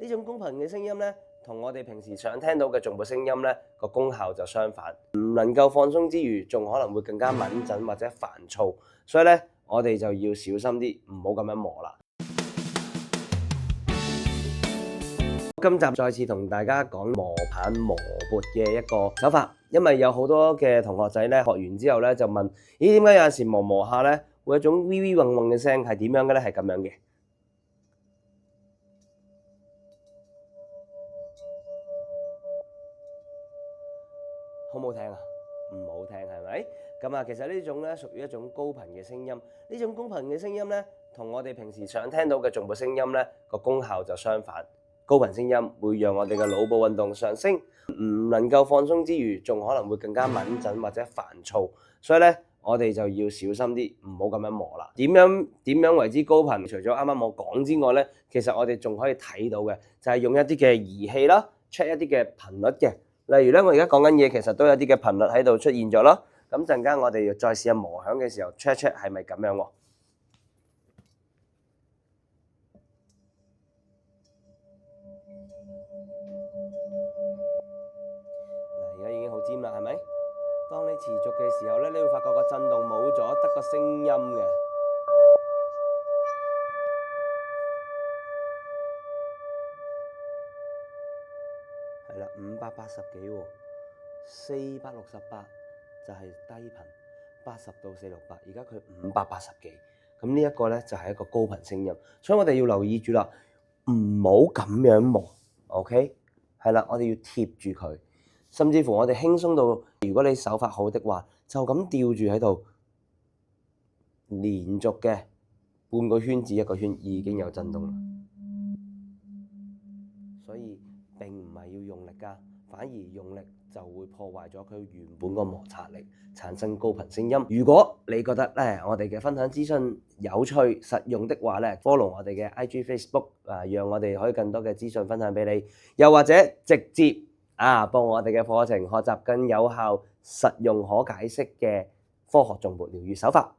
呢種高頻嘅聲音咧，同我哋平時想聽到嘅頌缽聲音咧個功效就相反，唔能夠放鬆之餘，仲可能會更加敏感或者煩躁，所以咧我哋就要小心啲，唔好咁樣磨啦。今集再次同大家講磨棒磨缽嘅一個手法，因為有好多嘅同學仔咧學完之後咧就問：咦，點解有陣時磨磨下咧會有一種 V V 嗡嗡嘅聲係點樣嘅咧？係咁樣嘅。好唔好聽啊？唔好聽係咪？咁啊，其實呢種咧屬於一種高頻嘅聲音。呢種高頻嘅聲音咧，同我哋平時想聽到嘅頌缽聲音咧個功效就相反。高頻聲音會讓我哋嘅腦部運動上升，唔能夠放鬆之餘，仲可能會更加敏感或者煩躁。所以咧，我哋就要小心啲，唔好咁樣磨啦。點樣為之高頻？除咗啱啱我講之外咧，其實我哋仲可以睇到嘅就係用一啲嘅儀器啦 ，check 一啲嘅頻率嘅。例如咧，我而家講緊嘢，其實都有啲嘅頻率喺度出現咗啦。咁陣間我哋再試下磨響嘅時候 check 係咪咁樣喎？嗱，而家已經好尖啦，係咪？當你持續嘅時候咧，你會發覺個震動冇咗，得個聲音嘅。係啦，580幾喎，468就係低頻，80到468，而家佢580幾，咁呢一個咧就係一個高頻聲音，所以我哋要留意住啦，唔好咁樣磨 ，OK？ 係啦，我哋要貼住佢，甚至乎我哋輕鬆到，如果你手法好的話，就咁吊住喺度，連續嘅半個圈至一個圈已經有震動啦，所以並唔係要用力㗎，反而用力就會破壞咗佢原本個摩擦力，產生高頻聲音。如果你覺得咧我哋嘅分享資訊有趣實用的話咧，follow 我哋嘅 IG、Facebook 讓我哋可以更多嘅資訊分享俾你，又或者直接報我哋嘅課程，學習更有效、實用、可解釋嘅科學頌缽療癒手法。